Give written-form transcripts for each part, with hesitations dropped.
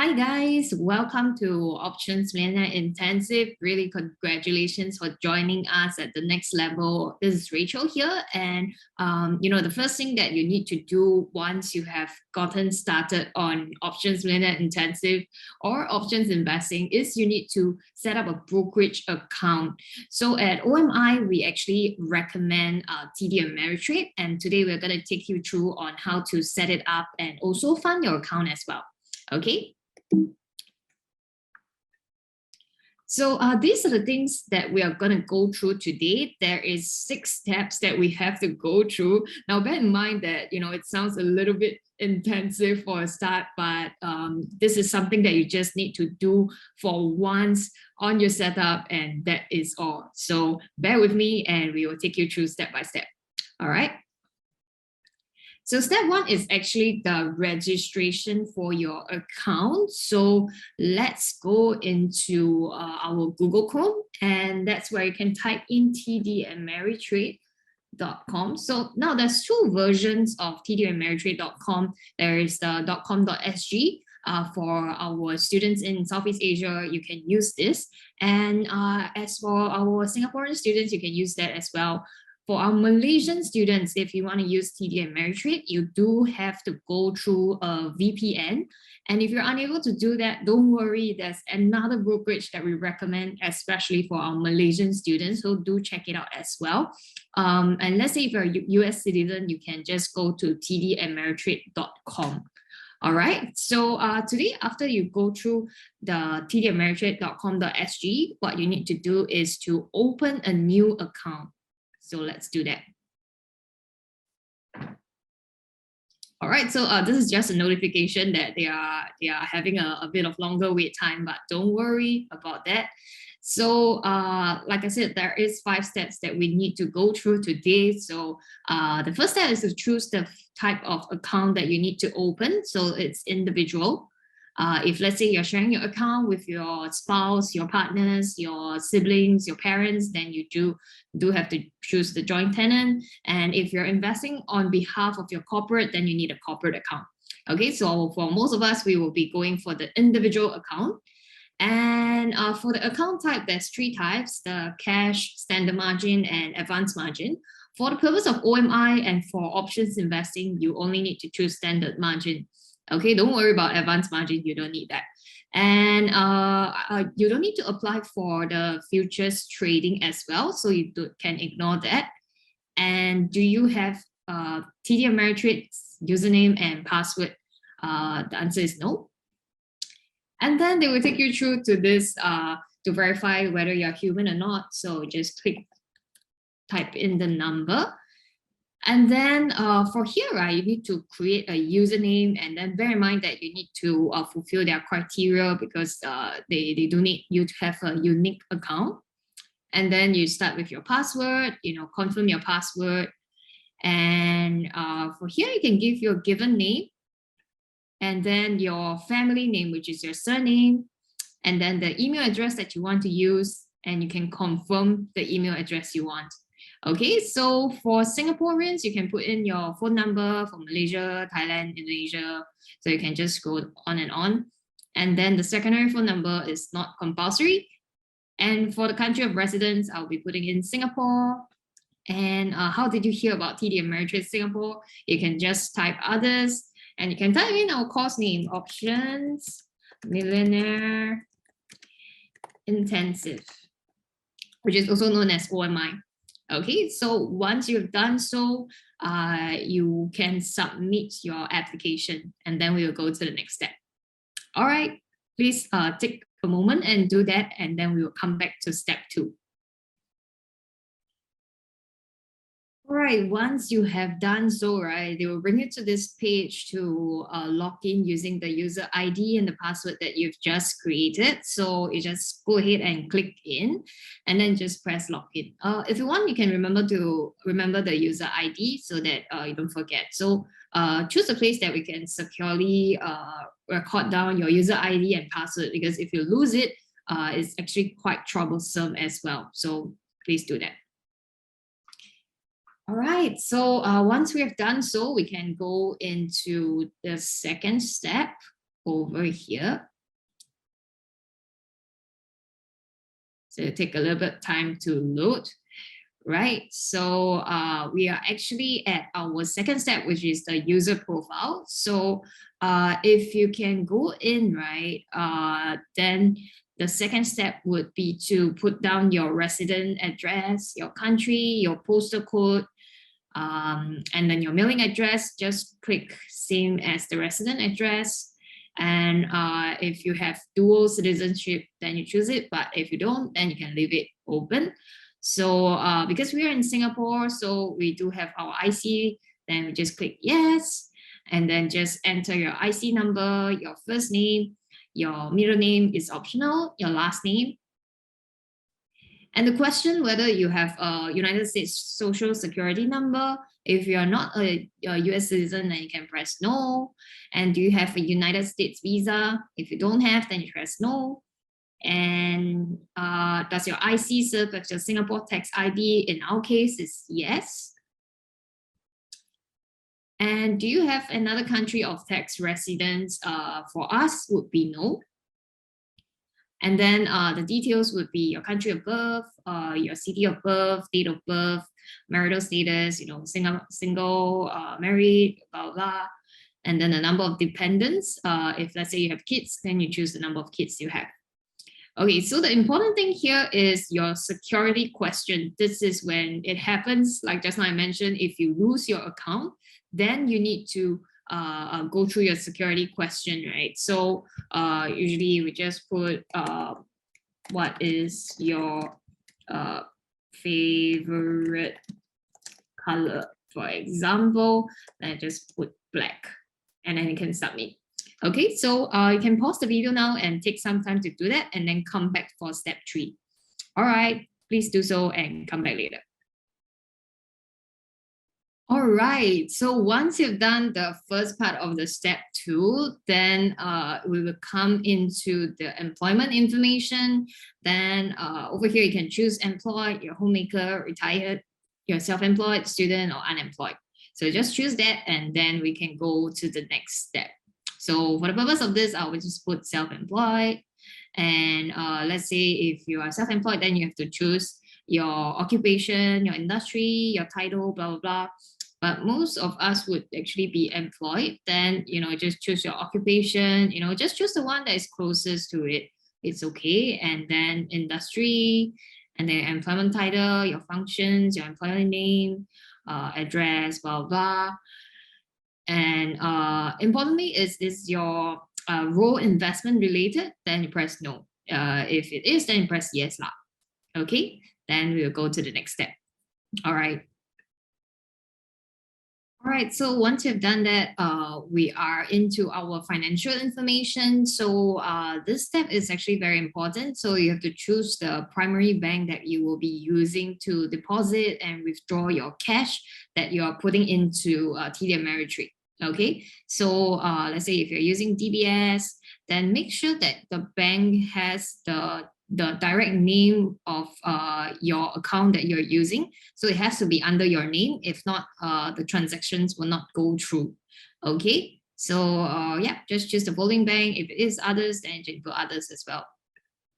Hi guys, welcome to Options Millionaire Intensive. Really congratulations for joining us at the next level. This is Rachel here, and the first thing that you need to do once you have gotten started on Options Millionaire Intensive or options investing is you need to set up a brokerage account. So at OMI, we actually recommend TD Ameritrade, and today we're going to take you through on how to set it up and also fund your account as well. Okay. So these are the things that we are going to go through today. There is 6 steps that we have to go through. Now, bear in mind that, it sounds a little bit intensive for a start, but this is something that you just need to do for once on your setup, and that is all. So bear with me and we will take you through step by step. All right. So step 1 is actually the registration for your account. So let's go into our Google Chrome, and that's where you can type in tdameritrade.com. So now there's 2 versions of tdameritrade.com. There is the .com.sg. For our students in Southeast Asia, you can use this. And as for our Singaporean students, you can use that as well. For our Malaysian students, if you want to use TD Ameritrade, you do have to go through a VPN. And if you're unable to do that, don't worry, there's another brokerage that we recommend, especially for our Malaysian students, so do check it out as well. And let's say if you're a US citizen, you can just go to tdameritrade.com. All right, so today, after you go through the tdameritrade.com.sg, what you need to do is to open a new account. So let's do that. All right, so this is just a notification that they are having a bit of longer wait time, but don't worry about that. So like I said, there is 5 steps that we need to go through today. So the first step is to choose the type of account that you need to open. So it's individual. If let's say you're sharing your account with your spouse, your partners, your siblings, your parents, then you do have to choose the joint tenant. And if you're investing on behalf of your corporate, then you need a corporate account. Okay, so for most of us, we will be going for the individual account. And for the account type, there's 3 types: the cash, standard margin, and advanced margin. For the purpose of OMI and for options investing, you only need to choose standard margin. Okay, don't worry about advanced margin, you don't need that. And you don't need to apply for the futures trading as well, so you can ignore that. And do you have TD Ameritrade's username and password? The answer is no. And then they will take you through to this to verify whether you're human or not. So just type in the number. And then for here, right, you need to create a username, and then bear in mind that you need to fulfill their criteria because they do need you to have a unique account. And then you start with your password, confirm your password. And for here, you can give your given name, and then your family name, which is your surname, and then the email address that you want to use, and you can confirm the email address you want. Okay, so for Singaporeans, you can put in your phone number. For Malaysia, Thailand, Indonesia, so you can just go on and on. And then the secondary phone number is not compulsory. And for the country of residence, I'll be putting in Singapore. And how did you hear about TD Ameritrade Singapore? You can just type others, and you can type in our course name, Options Millionaire Intensive, which is also known as OMI. Okay, so once you've done so, you can submit your application, and then we will go to the next step. All right, please take a moment and do that, and then we will come back to step 2. All right, once you have done so, right, they will bring you to this page to log in using the user ID and the password that you've just created. So you just go ahead and click in, and then just press login. If you want, you can remember the user ID so that you don't forget. So choose a place that we can securely record down your user ID and password, because if you lose it, it's actually quite troublesome as well. So please do that. All right, so once we have done so, we can go into the second step, over here. So it'll take a little bit of time to load, right? So we are actually at our second step, which is the user profile. So if you can go in, right, then the second step would be to put down your resident address, your country, your postal code, and then your mailing address. Just click same as the resident address. And if you have dual citizenship, then you choose it. But if you don't, then you can leave it open. So because we are in Singapore, so we do have our IC, then we just click yes, and then just enter your IC number, your first name, your middle name is optional, your last name. And the question whether you have a United States Social Security number. If you are not a US citizen, then you can press no. And do you have a United States visa? If you don't have, then you press no. And does your IC serve as your Singapore tax ID? In our case, is yes. And do you have another country of tax residence? For us, would be no. And then the details would be your country of birth, your city of birth, date of birth, marital status, single, married, blah, blah, blah. And then the number of dependents. If let's say you have kids, then you choose the number of kids you have. Okay, so the important thing here is your security question. This is when it happens, like just now I mentioned, if you lose your account, then you need to go through your security question, right? So usually we just put what is your favorite color, for example, and I just put black, and then you can submit. Okay, so you can pause the video now and take some time to do that, and then come back for step 3. All right, please do so and come back later. All right, so once you've done the first part of the step 2, then we will come into the employment information. Then over here, you can choose employed, your homemaker, retired, your self-employed, student, or unemployed. So just choose that, and then we can go to the next step. So for the purpose of this, I will just put self-employed. And let's say if you are self-employed, then you have to choose your occupation, your industry, your title, blah, blah, blah. But most of us would actually be employed. Then, just choose your occupation, just choose the one that is closest to it. It's okay. And then industry, and then employment title, your functions, your employment name, address, blah, blah. And importantly, is your role investment related? Then you press no. If it is, then you press yes lah. Okay, then we'll go to the next step. All right. All right, so once you've done that, we are into our financial information. So this step is actually very important. So you have to choose the primary bank that you will be using to deposit and withdraw your cash that you are putting into TD Ameritrade. Okay, so let's say if you're using DBS, then make sure that the bank has the direct name of your account that you're using. So it has to be under your name. If not, the transactions will not go through. Okay, so yeah, just choose the following bank. If it is others, then you put others as well.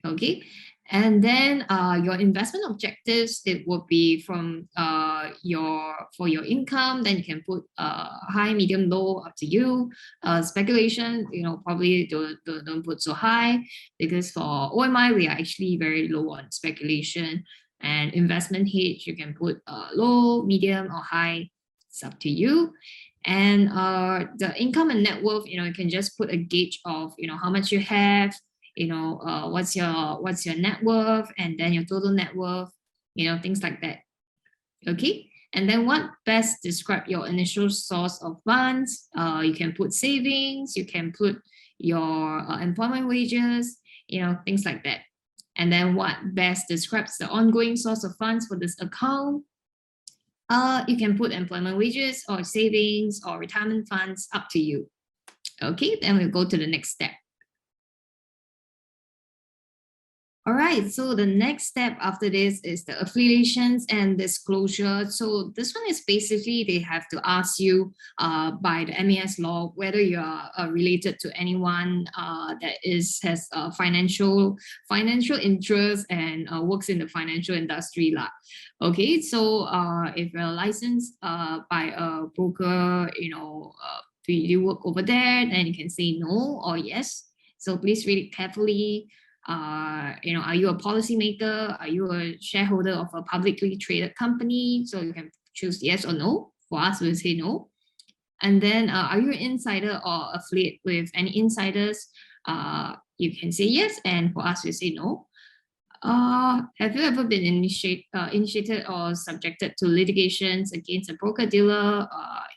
Okay, and then your investment objectives, it would be from for your income. Then you can put high, medium, low, up to you. Speculation, probably don't put so high, because for OMI we are actually very low on speculation. And investment hedge, you can put low, medium, or high. It's up to you. And the income and net worth, you can just put a gauge of how much you have. What's your net worth, and then your total net worth, things like that. Okay, and then what best describe your initial source of funds? You can put savings, you can put your employment wages, things like that. And then what best describes the ongoing source of funds for this account? You can put employment wages or savings or retirement funds, up to you. Okay, then we'll go to the next step. All right, so the next step after this is the affiliations and disclosure. So this one is basically they have to ask you by the MAS law whether you are related to anyone that has financial interest and works in the financial industry lah. Okay, so if you're licensed by a broker, do you work over there? Then you can say no or yes. So please read it carefully. Are you a policymaker? Are you a shareholder of a publicly traded company? So you can choose yes or no. For us, we'll say no. And then, are you an insider or affiliate with any insiders? You can say yes, and for us, we say no. Have you ever been initiated or subjected to litigations against a broker dealer?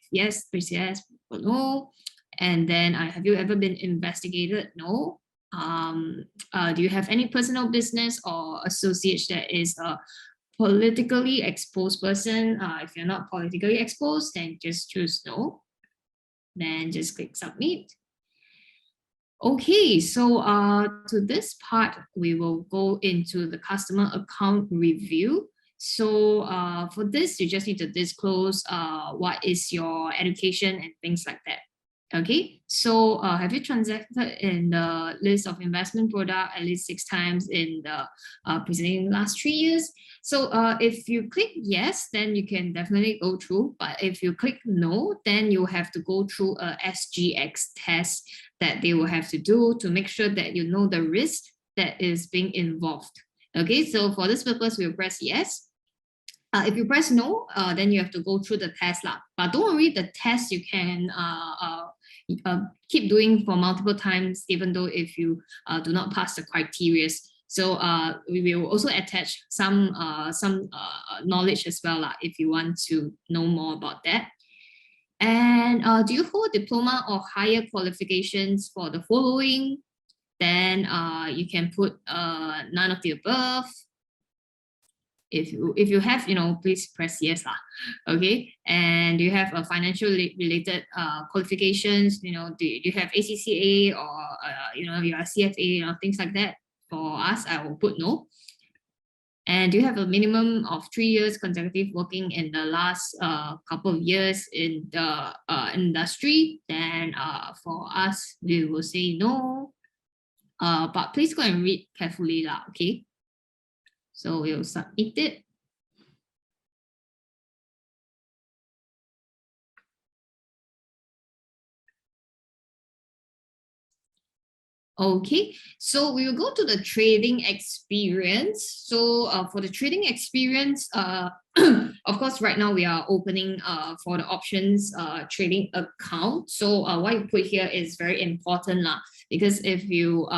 If yes, please yes or no. And then, have you ever been investigated? No. Do you have any personal business or associates that is a politically exposed person? If you're not politically exposed, then just choose no. Then just click submit. Okay, so to this part, we will go into the customer account review. So for this, you just need to disclose what is your education and things like that. Okay, so have you transacted in the list of investment product at least 6 times in the preceding last 3 years? So if you click yes, then you can definitely go through. But if you click no, then you have to go through a SGX test that they will have to do to make sure that you know the risk that is being involved. Okay, so for this purpose, we'll press yes. If you press no, then you have to go through the test lah. But don't worry, the test you can keep doing for multiple times, even though if you do not pass the criteria. So we will also attach some knowledge as well lah, if you want to know more about that. And do you hold diploma or higher qualifications for the following? Then you can put none of the above. If you have, please press yes lah. Okay, and do you have a financial related qualifications? Do you have ACCA or your CFA, things like that? For us, I will put no. And do you have a minimum of 3 years consecutive working in the last couple of years in the industry? Then for us, we will say no. But please go and read carefully lah, okay? So we'll submit it. Okay, so we will go to the trading experience. So for the trading experience, of course, right now we are opening for the options trading account. So what you put here is very important lah, because if you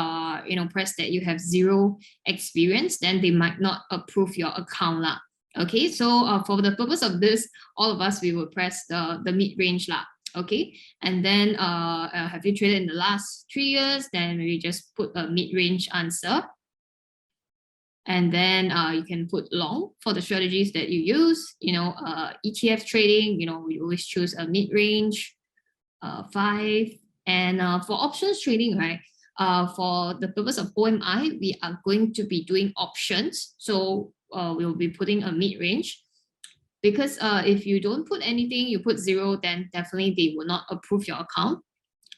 press that you have 0 experience, then they might not approve your account lah. Okay, so for the purpose of this, all of us, we will press the mid-range lah. Okay, and then have you traded in the last 3 years? Then we just put a mid-range answer. And then you can put long for the strategies that you use. ETF trading, we always choose a mid-range, 5. And for options trading, right, for the purpose of OMI, we are going to be doing options. So we'll be putting a mid-range. Because if you don't put anything, you put 0, then definitely they will not approve your account.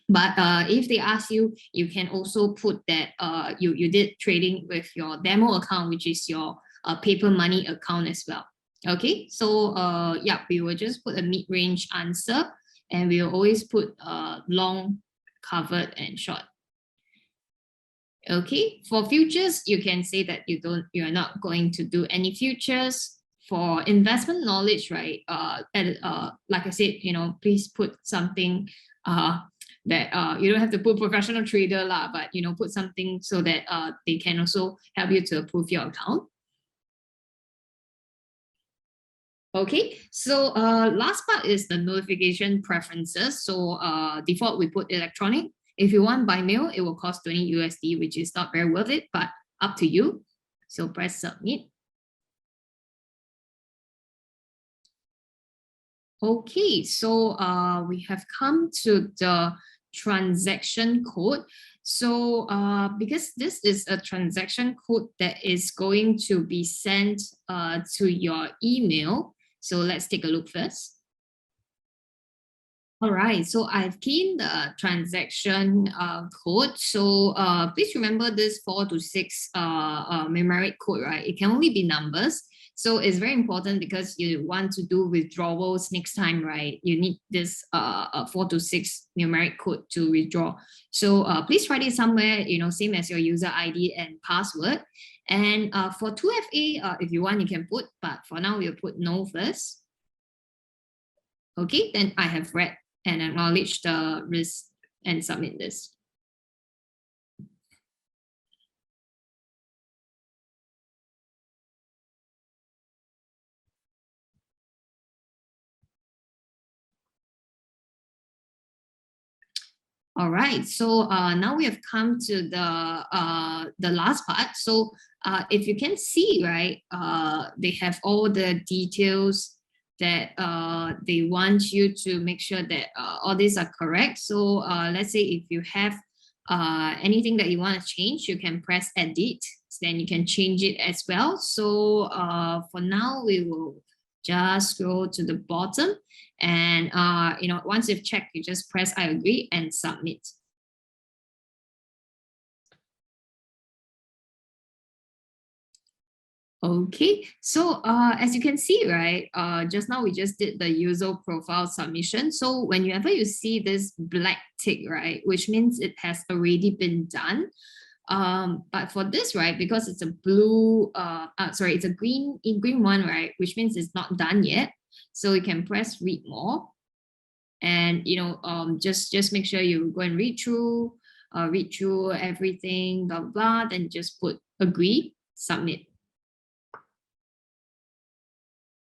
But if they ask you, you can also put that you did trading with your demo account, which is your paper money account as well. Okay, so yeah, we will just put a mid-range answer, and we will always put long, covered, and short. Okay, for futures, you can say that you are not going to do any futures. For investment knowledge, right? Like I said, please put something that you don't have to put professional trader lah, but put something so that they can also help you to approve your account. Okay, so last part is the notification preferences. So default, we put electronic. If you want by mail, it will cost 20 USD, which is not very worth it, but up to you. So press submit. Okay, so we have come to the transaction code. So because this is a transaction code that is going to be sent to your email, so let's take a look first. All right, so I've keyed the transaction code. So please remember this 4 to 6 numeric code, right? It can only be numbers. So it's very important because you want to do withdrawals next time, right? You need this 4 to 6 numeric code to withdraw. So please write it somewhere, same as your user ID and password. And for 2FA, if you want, you can put, but for now, we'll put no first. Okay, then I have read and acknowledge the risk and submit this. All right, so now we have come to the last part. So if you can see, right, they have all the details that they want you to make sure that all these are correct. So let's say if you have anything that you want to change, you can press edit. Then you can change it as well. So for now, we will just scroll to the bottom. And once you've checked, you just press I agree and submit. Okay, so as you can see, right, just now we just did the user profile submission. So whenever you see this black tick, right, which means it has already been done. But for this, right, because it's a blue, it's a green one, right, which means it's not done yet. So you can press read more, and just make sure you go and read through everything, blah blah. Then just put agree, submit.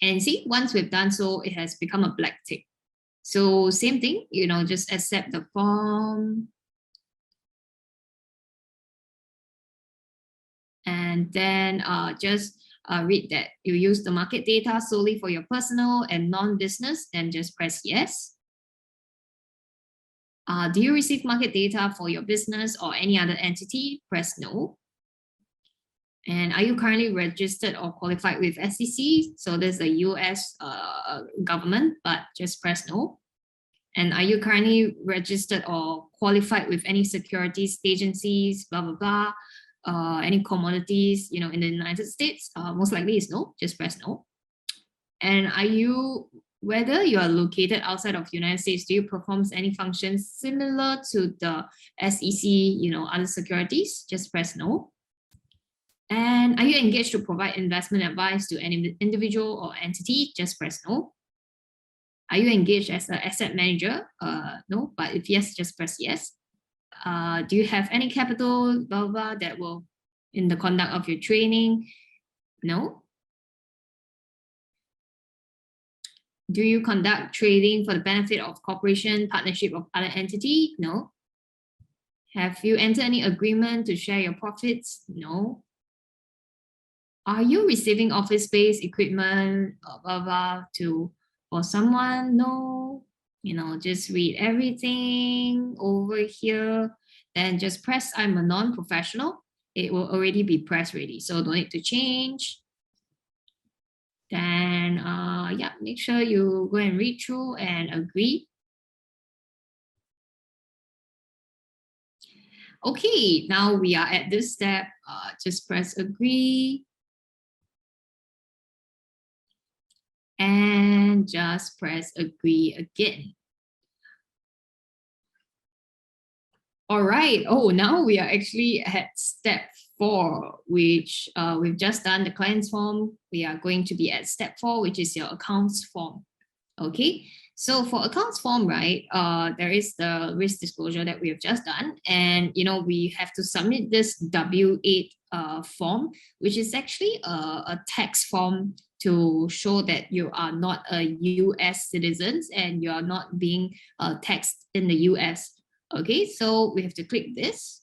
And see, once we've done so, it has become a black tick. So same thing, just accept the form. And then just read that you use the market data solely for your personal and non-business, then just press yes. Do you receive market data for your business or any other entity? Press no. And are you currently registered or qualified with SEC? So there's the US government, but just press no. And are you currently registered or qualified with any securities agencies, blah, blah, blah, any commodities, in the United States? Most likely is no, just press no. And whether you are located outside of the United States, do you perform any functions similar to the SEC, other securities? Just press no. And are you engaged to provide investment advice to any individual or entity? Just press no. Are you engaged as an asset manager? No, but if yes, just press yes. Do you have any capital, blah, blah, that will in the conduct of your training? No. Do you conduct trading for the benefit of corporation, partnership, or other entity? No. Have you entered any agreement to share your profits? No. Are you receiving office space, equipment, blah, blah, for someone? No. Just read everything over here. Then just press I'm a non-professional. It will already be press ready, so don't need to change. Then make sure you go and read through and agree. Okay, now we are at this step. Just press agree. And just press agree again. All right. Oh, now we are actually at step 4, which we've just done the client's form. We are going to be at step 4, which is your accounts form. Okay. So for accounts form, right, there is the risk disclosure that we have just done. And, we have to submit this W8 form, which is actually a tax form to show that you are not a US citizen and you are not being taxed in the US. Okay, so we have to click this.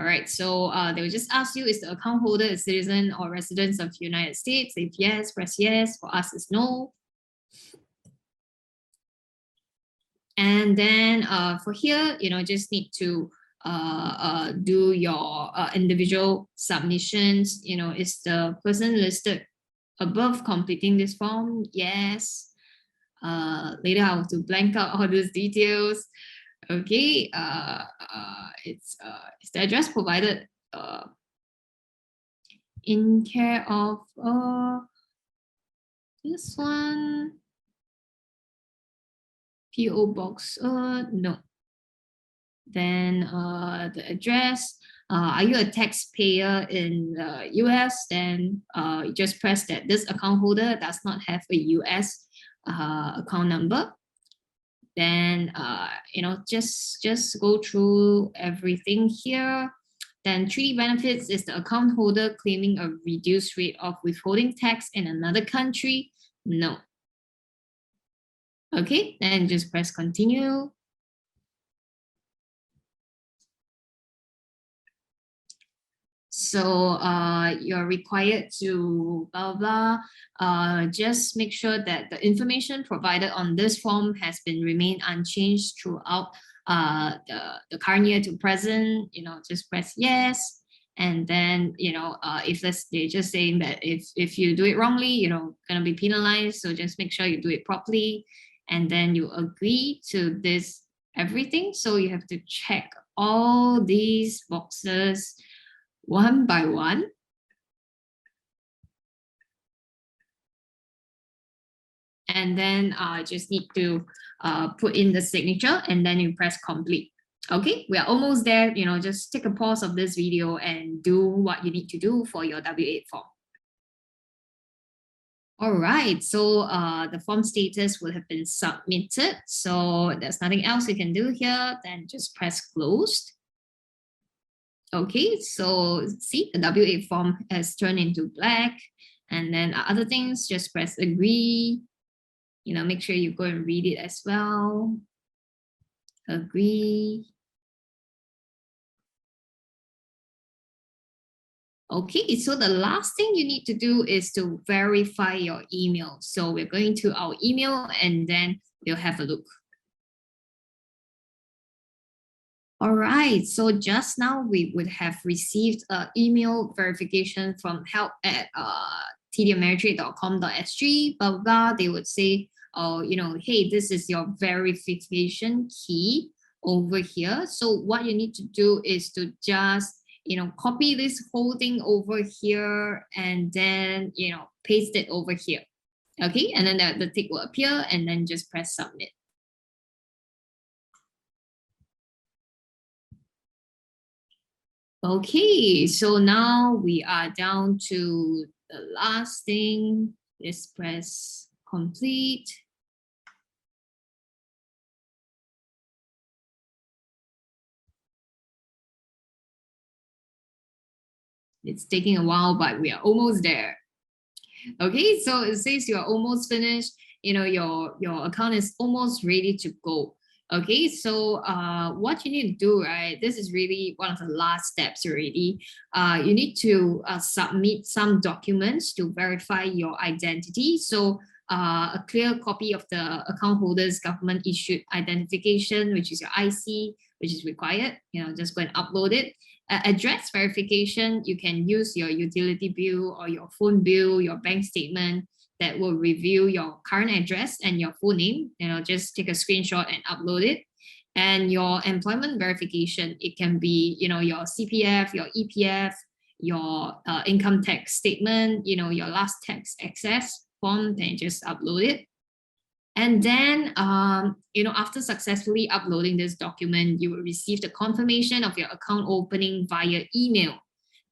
All right, so they will just ask you, is the account holder a citizen or resident of the United States? If yes, press yes. For us, it's no. And then for here, just need to do your individual submissions. Is the person listed above completing this form? Yes. Later, I have to blank out all those details. Okay. It's is the address provided in care of this one? PO box? No. Then the address. Are you a taxpayer in the US? Then you just press that this account holder does not have a US account number. Then just go through everything here. Then 3D benefits is the account holder claiming a reduced rate of withholding tax in another country? No. Okay, then just press continue. So you're required to blah blah. Just make sure that the information provided on this form has been remained unchanged throughout the current year to present. Just press yes. And then if they're just saying that if you do it wrongly, gonna be penalized. So just make sure you do it properly, and then you agree to this everything. So you have to check all these boxes one by one. And then just need to put in the signature, and then you press complete. Okay, we are almost there. Just take a pause of this video and do what you need to do for your W-8 form. All right, so the form status will have been submitted. So there's nothing else you can do here. Then just press closed. Okay, so see, the W-8 form has turned into black. And then other things, just press agree. Make sure you go and read it as well. Agree. Okay, so the last thing you need to do is to verify your email. So we're going to our email, and then we'll have a look. All right, so just now we would have received an email verification from help at tdameritrade.com.sg, blah, blah, blah. They would say, oh, hey, this is your verification key over here. So what you need to do is to just, copy this whole thing over here, and then, paste it over here. Okay, and then the tick will appear, and then just press submit. Okay, so now we are down to the last thing. Just press complete. It's taking a while, but we are almost there. Okay, so it says you are almost finished. Your account is almost ready to go. Okay, so what you need to do, right? This is really one of the last steps already. You need to submit some documents to verify your identity. So a clear copy of the account holder's government issued identification, which is your IC, which is required. Just go and upload it. Address verification, you can use your utility bill or your phone bill, your bank statement that will reveal your current address and your full name. Just take a screenshot and upload it. And your employment verification, it can be your CPF, your EPF, your income tax statement, your last tax access form, then just upload it. And then, after successfully uploading this document, you will receive the confirmation of your account opening via email.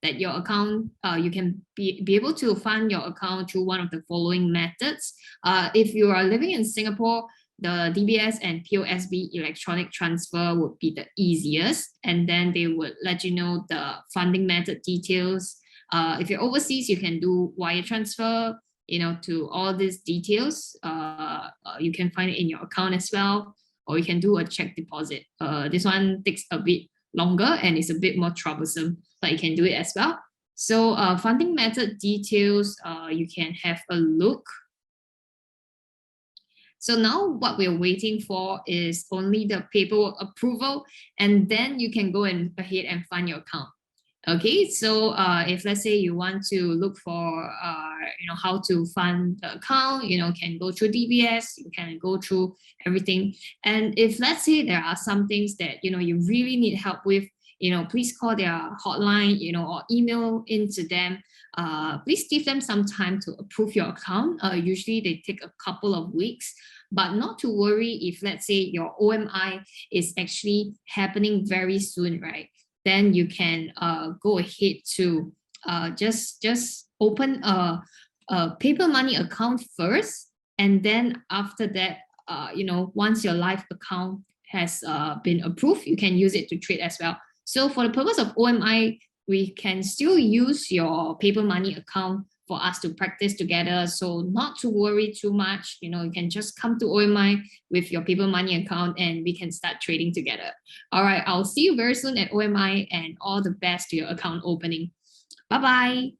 That your account, you can be able to fund your account through one of the following methods. If you are living in Singapore, the DBS and POSB electronic transfer would be the easiest. And then they would let you know the funding method details. If you're overseas, you can do wire transfer, to all these details. You can find it in your account as well, or you can do a check deposit. This one takes a bit longer and it's a bit more troublesome, but you can do it as well. So funding method details, you can have a look. So now what we're waiting for is only the paperwork approval, and then you can go and ahead and fund your account. Okay, so if let's say you want to look for how to fund the account, can go through DBS, you can go through everything. And if let's say there are some things that you really need help with, please call their hotline, or email into them. Please give them some time to approve your account. Usually they take a couple of weeks, but not to worry if let's say your OMI is actually happening very soon, right? Then you can go ahead to just open a paper money account first, and then after that, once your live account has been approved, you can use it to trade as well. So for the purpose of OMI, we can still use your paper money account for us to practice together. So not to worry too much, you can just come to OMI with your paper money account and we can start trading together. All right, I'll see you very soon at OMI, and all the best to your account opening. Bye-bye.